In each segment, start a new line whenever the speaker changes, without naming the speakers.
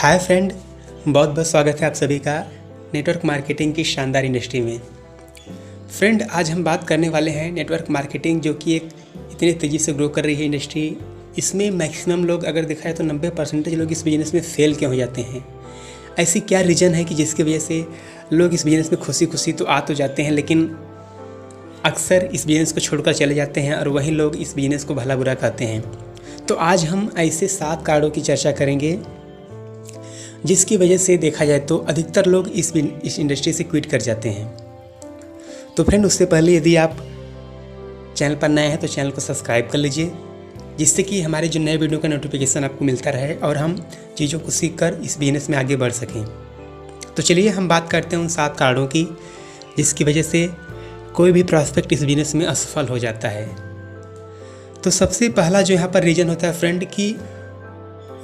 Hi friend, बहुत बहुत स्वागत है आप सभी का नेटवर्क मार्केटिंग की शानदार इंडस्ट्री में। फ्रेंड, आज हम बात करने वाले हैं नेटवर्क मार्केटिंग, जो कि एक इतनी तेज़ी से ग्रो कर रही है इंडस्ट्री। इसमें मैक्सिमम लोग अगर देखा है तो 90% लोग इस बिज़नेस में फेल क्यों हो जाते हैं। ऐसी क्या रीज़न है कि जिसकी वजह से लोग इस बिज़नेस में खुशी खुशी तो आ तो जाते हैं, लेकिन अक्सर इस बिज़नेस को छोड़कर चले जाते हैं और वही लोग इस बिज़नेस को भला बुरा कहते हैं। तो आज हम ऐसे 7 कारणों की चर्चा करेंगे जिसकी वजह से देखा जाए तो अधिकतर लोग इस इंडस्ट्री से क्विट कर जाते हैं। तो फ्रेंड, उससे पहले यदि आप चैनल पर नए हैं तो चैनल को सब्सक्राइब कर लीजिए, जिससे कि हमारे जो नए वीडियो का नोटिफिकेशन आपको मिलता रहे और हम चीज़ों को सीखकर इस बिज़नेस में आगे बढ़ सकें। तो चलिए हम बात करते हैं उन 7 कारणों की जिसकी वजह से कोई भी प्रॉस्पेक्ट इस बिज़नेस में असफल हो जाता है। तो सबसे पहला जो यहाँ पर रीज़न होता है फ्रेंड कि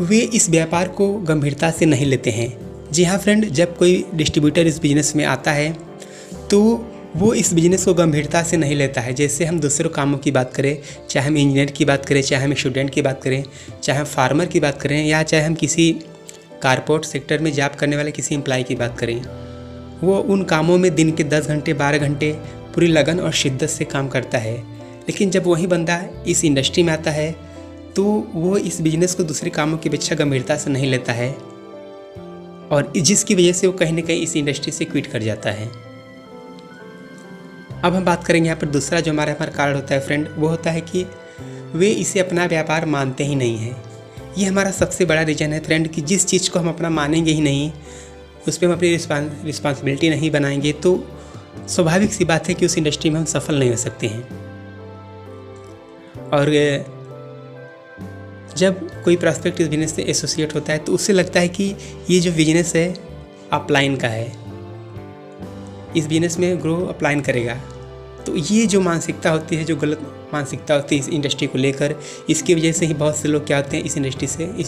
वे इस व्यापार को गंभीरता से नहीं लेते हैं। जी हाँ फ्रेंड, जब कोई डिस्ट्रीब्यूटर इस बिज़नेस में आता है तो वो इस बिज़नेस को गंभीरता से नहीं लेता है। जैसे हम दूसरों कामों की बात करें, चाहे हम इंजीनियर की बात करें, चाहे हम स्टूडेंट की बात करें, चाहे हम फार्मर की बात करें, या चाहे हम किसी कारपोरेट सेक्टर में जॉब करने वाले किसी एम्प्लॉय की बात करें, वो उन कामों में दिन के 10 घंटे 12 घंटे पूरी लगन और शिद्दत से काम करता है। लेकिन जब वही बंदा इस इंडस्ट्री में आता है तो वो इस बिज़नेस को दूसरे कामों की अपेक्षा गंभीरता से नहीं लेता है और जिसकी वजह से वो कहीं ना कहीं इस इंडस्ट्री से क्विट कर जाता है। अब हम बात करेंगे यहाँ पर दूसरा जो हमारे कारण होता है फ्रेंड, वो होता है कि वे इसे अपना व्यापार मानते ही नहीं हैं। ये हमारा सबसे बड़ा रीज़न है फ्रेंड कि जिस चीज़ को हम अपना मानेंगे ही नहीं, उस पर हम अपनी रिस्पॉन्सिबिलिटी नहीं बनाएंगे, तो स्वाभाविक सी बात है कि उस इंडस्ट्री में हम सफल नहीं हो सकते हैं। और जब कोई प्रॉस्पेक्ट इस बिज़नेस से एसोसिएट होता है तो उससे लगता है कि ये जो बिज़नेस है अपलाइन का है, इस बिज़नेस में ग्रो अपलाइन करेगा। तो ये जो मानसिकता होती है, जो गलत मानसिकता होती है इस इंडस्ट्री को लेकर, इसकी वजह से ही बहुत से लोग क्या होते हैं इस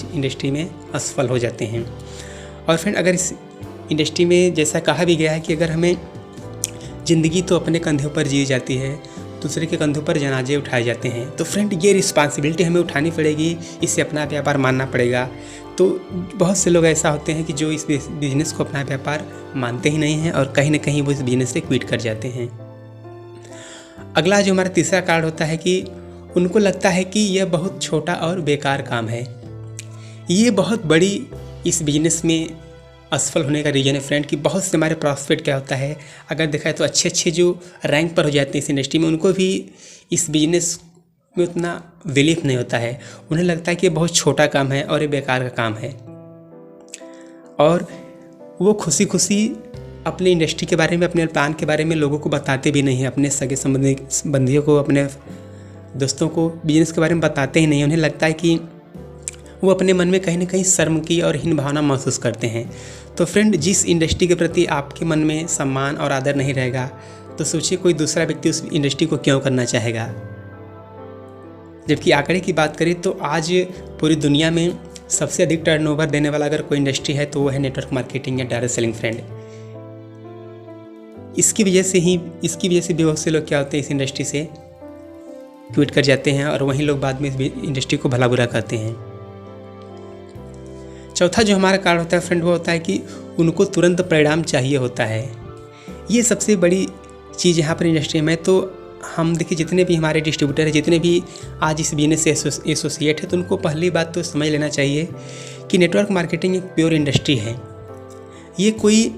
इंडस्ट्री में असफल हो जाते हैं। और फ्रेंड, अगर इस इंडस्ट्री में जैसा कहा भी गया है कि अगर हमें ज़िंदगी तो अपने कंधों पर जी जाती है, दूसरे के कंधों पर जनाजे उठाए जाते हैं, तो फ्रेंड ये रिस्पॉन्सिबिलिटी हमें उठानी पड़ेगी, इससे अपना व्यापार मानना पड़ेगा। तो बहुत से लोग ऐसा होते हैं कि जो इस बिज़नेस को अपना व्यापार मानते ही नहीं हैं और कहीं ना कहीं वो इस बिज़नेस से क्विट कर जाते हैं। अगला जो हमारा तीसरा कारण होता है कि उनको लगता है कि यह बहुत छोटा और बेकार काम है। ये बहुत बड़ी इस बिज़नेस में असफल होने का रीज़न है फ्रेंड कि बहुत से हमारे प्रॉस्पेक्ट क्या होता है, अगर देखा है तो अच्छे जो रैंक पर हो जाते हैं इस इंडस्ट्री में, उनको भी इस बिज़नेस में उतना बिलीफ नहीं होता है। उन्हें लगता है कि ये बहुत छोटा काम है और ये बेकार का काम है, और वो खुशी खुशी अपने इंडस्ट्री के बारे में, अपने प्लान के बारे में लोगों को बताते भी नहीं हैं। अपने सगे संबंधियों को, अपने दोस्तों को बिज़नेस के बारे में बताते ही नहीं। उन्हें लगता है कि वो अपने मन में कहीं ना कहीं शर्म की और हीन भावना महसूस करते हैं। तो फ्रेंड, जिस इंडस्ट्री के प्रति आपके मन में सम्मान और आदर नहीं रहेगा तो सोचिए कोई दूसरा व्यक्ति उस इंडस्ट्री को क्यों करना चाहेगा। जबकि आंकड़े की बात करें तो आज पूरी दुनिया में सबसे अधिक टर्नओवर देने वाला अगर कोई इंडस्ट्री है तो वो है नेटवर्क मार्केटिंग या डायरेक्ट सेलिंग फ्रेंड। इसकी वजह से बहुत से लोग क्या होते हैं इस इंडस्ट्री से क्विट कर जाते हैं और वहीं लोग बाद में इस इंडस्ट्री को भला बुरा कहते हैं। चौथा जो हमारा कारण होता है फ्रेंड, वो होता है कि उनको तुरंत परिणाम चाहिए होता है। ये सबसे बड़ी चीज़ यहाँ पर इंडस्ट्री में। तो हम देखिए, जितने भी हमारे डिस्ट्रीब्यूटर हैं, जितने भी आज इस बिजनेस से एसोसिएट है, तो उनको पहली बात तो समझ लेना चाहिए कि नेटवर्क मार्केटिंग एक प्योर इंडस्ट्री है। ये कोई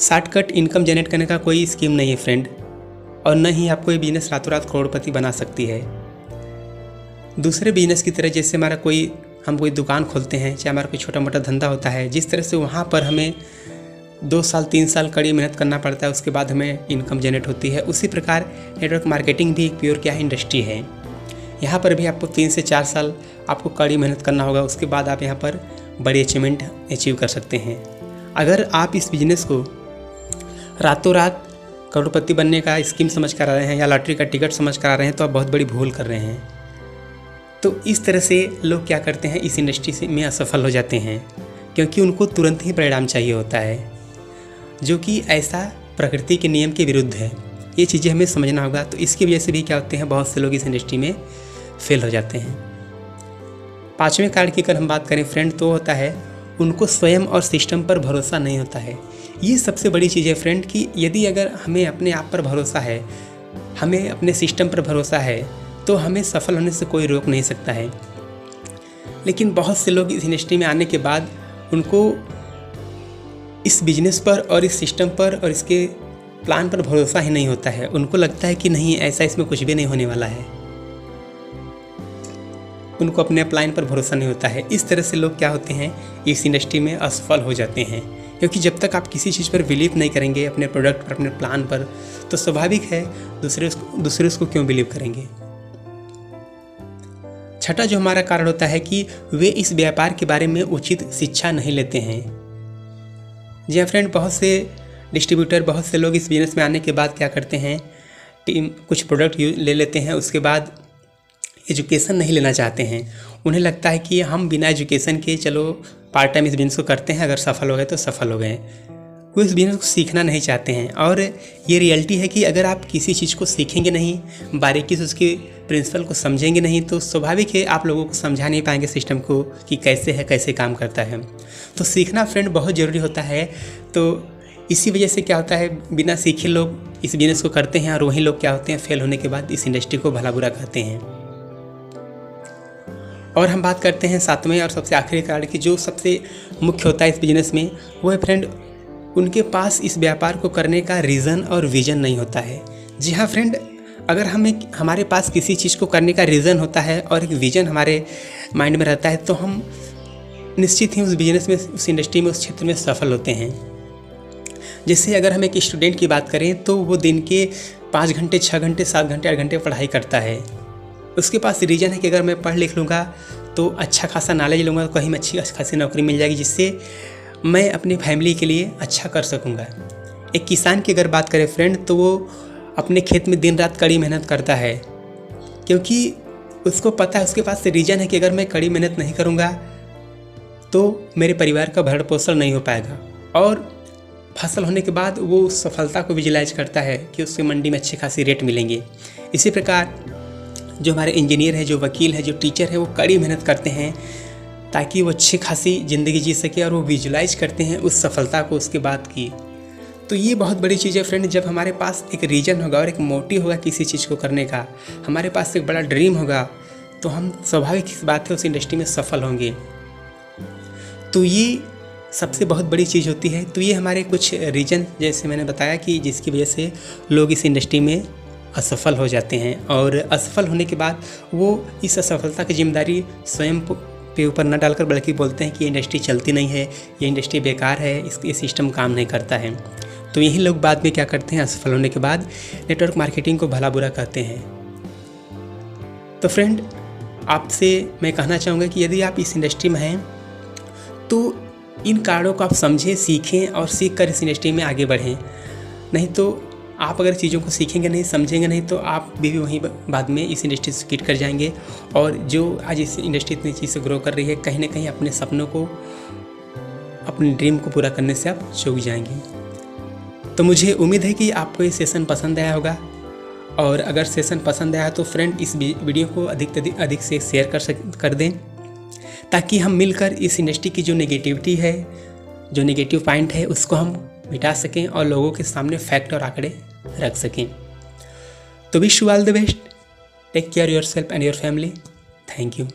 शॉर्टकट इनकम जनरेट करने का कोई स्कीम नहीं है फ्रेंड, और न ही आपको ये बिज़नेस रातों रात करोड़पति बना सकती है। दूसरे बिजनेस की तरह, जैसे हम कोई दुकान खोलते हैं, चाहे हमारा कोई छोटा मोटा धंधा होता है, जिस तरह से वहाँ पर हमें 2 साल 3 साल कड़ी मेहनत करना पड़ता है, उसके बाद हमें इनकम जनरेट होती है, उसी प्रकार नेटवर्क मार्केटिंग भी एक प्योर क्या इंडस्ट्री है। यहाँ पर भी आपको 3 से 4 साल आपको कड़ी मेहनत करना होगा, उसके बाद आप यहाँ पर बड़ी अचीवमेंट अचीव कर सकते हैं। अगर आप इस बिज़नेस को रातों रात करोड़पति बनने का स्कीम समझ कर आ रहे हैं या लॉटरी का टिकट समझ कर आ रहे हैं तो आप बहुत बड़ी भूल कर रहे हैं। तो इस तरह से लोग क्या करते हैं, इस इंडस्ट्री से में असफल हो जाते हैं, क्योंकि उनको तुरंत ही परिणाम चाहिए होता है, जो कि ऐसा प्रकृति के नियम के विरुद्ध है। ये चीज़ें हमें समझना होगा। तो इसकी वजह से भी क्या होते हैं, बहुत से लोग इस इंडस्ट्री में फेल हो जाते हैं। 5वें कारण की अगर हम बात करें फ्रेंड, तो होता है उनको स्वयं और सिस्टम पर भरोसा नहीं होता है। ये सबसे बड़ी चीज़ है फ्रेंड कि यदि अगर हमें अपने आप पर भरोसा है, हमें अपने सिस्टम पर भरोसा है, तो हमें सफल होने से कोई रोक नहीं सकता है। लेकिन बहुत से लोग इस इंडस्ट्री में आने के बाद उनको इस बिजनेस पर और इस सिस्टम पर और इसके प्लान पर भरोसा ही नहीं होता है। उनको लगता है कि नहीं, ऐसा इसमें कुछ भी नहीं होने वाला है। उनको अपने प्लान पर भरोसा नहीं होता है। इस तरह से लोग क्या होते हैं, इस इंडस्ट्री में असफल हो जाते हैं। क्योंकि जब तक आप किसी चीज़ पर बिलीव नहीं करेंगे, अपने प्रोडक्ट पर, अपने प्लान पर, तो स्वाभाविक है दूसरे उसको क्यों बिलीव करेंगे। छठा जो हमारा कारण होता है कि वे इस व्यापार के बारे में उचित शिक्षा नहीं लेते हैं। जी हाँ फ्रेंड, बहुत से डिस्ट्रीब्यूटर, बहुत से लोग इस बिजनेस में आने के बाद क्या करते हैं, कुछ प्रोडक्ट ले लेते हैं, उसके बाद एजुकेशन नहीं लेना चाहते हैं। उन्हें लगता है कि हम बिना एजुकेशन के चलो पार्ट टाइम इस बिजनेस को करते हैं, अगर सफल हो गए तो सफल हो गए। वो इस बिजनेस को सीखना नहीं चाहते हैं। और ये रियलिटी है कि अगर आप किसी चीज़ को सीखेंगे नहीं, बारीकी से उसके प्रिंसिपल को समझेंगे नहीं, तो स्वाभाविक है आप लोगों को समझा नहीं पाएंगे सिस्टम को कि कैसे है, कैसे काम करता है। तो सीखना फ्रेंड बहुत ज़रूरी होता है। तो इसी वजह से क्या होता है, बिना सीखे लोग इस बिजनेस को करते हैं और वही लोग क्या होते हैं, फेल होने के बाद इस इंडस्ट्री को भला बुरा कहते हैं। और हम बात करते हैं सातवें और सबसे आखिरी कारण की, जो सबसे मुख्य होता है इस बिजनेस में, वो है फ्रेंड, उनके पास इस व्यापार को करने का रीज़न और विज़न नहीं होता है। जी हाँ फ्रेंड, अगर हमारे पास किसी चीज़ को करने का रीज़न होता है और एक विज़न हमारे माइंड में रहता है, तो हम निश्चित ही उस बिजनेस में, उस इंडस्ट्री में, उस क्षेत्र में सफल होते हैं। जैसे अगर हम एक स्टूडेंट की बात करें तो वो दिन के 5 घंटे, 6 घंटे, 7 घंटे, 8 घंटे पढ़ाई करता है। उसके पास रीजन है कि अगर मैं पढ़ लिख लूँगा तो अच्छा खासा नॉलेज लूँगा तो कहीं में अच्छी खासी नौकरी मिल जाएगी, जिससे मैं अपनी फैमिली के लिए अच्छा कर सकूँगा। एक किसान की अगर बात करें फ्रेंड, तो वो अपने खेत में दिन रात कड़ी मेहनत करता है, क्योंकि उसको पता है, उसके पास रीजन है कि अगर मैं कड़ी मेहनत नहीं करूँगा तो मेरे परिवार का भरण पोषण नहीं हो पाएगा। और फसल होने के बाद वो उस सफलता को विजुलाइज करता है कि उसके मंडी में अच्छी खासी रेट मिलेंगे। इसी प्रकार जो हमारे इंजीनियर है, जो वकील है, जो टीचर है, वो कड़ी मेहनत करते हैं ताकि वो अच्छी खासी ज़िंदगी जी सके, और वो विजुलाइज करते हैं उस सफलता को उसके बाद की। तो ये बहुत बड़ी चीज़ है फ्रेंड। जब हमारे पास एक रीजन होगा और एक मोटिव होगा किसी चीज़ को करने का, हमारे पास एक बड़ा ड्रीम होगा, तो हम स्वाभाविक इस बात है उस इंडस्ट्री में सफल होंगे। तो ये सबसे बहुत बड़ी चीज़ होती है। तो ये हमारे कुछ रीजन, जैसे मैंने बताया, कि जिसकी वजह से लोग इस इंडस्ट्री में असफल हो जाते हैं, और असफल होने के बाद वो इस असफलता की जिम्मेदारी स्वयं पे ऊपर न डालकर बल्कि बोलते हैं कि ये इंडस्ट्री चलती नहीं है, ये इंडस्ट्री बेकार है, ये सिस्टम काम नहीं करता है। तो यही लोग बाद में क्या करते हैं, असफल होने के बाद नेटवर्क मार्केटिंग को भला बुरा कहते हैं। तो फ्रेंड, आपसे मैं कहना चाहूँगा कि यदि आप इस इंडस्ट्री में हैं तो इन कारणों को आप समझें, सीखें और सीख कर इस इंडस्ट्री में आगे बढ़ें। नहीं तो आप अगर चीज़ों को सीखेंगे नहीं, समझेंगे नहीं, तो आप भी वहीं बाद में इस इंडस्ट्री से किट कर जाएंगे। और जो आज इस इंडस्ट्री इतनी चीज़ से ग्रो कर रही है, कहीं ना कहीं अपने सपनों को, अपने ड्रीम को पूरा करने से आप चूक जाएंगे। तो मुझे उम्मीद है कि आपको ये सेशन पसंद आया होगा, और अगर सेशन पसंद आया तो फ्रेंड इस वीडियो को अधिक से शेयर कर दें, ताकि हम मिलकर इस इंडस्ट्री की जो नेगेटिविटी है, जो नेगेटिव पॉइंट है, उसको हम मिटा सकें और लोगों के सामने फैक्ट और आंकड़े रख सकें। तो wish you all the best, take care yourself and your family. Thank you.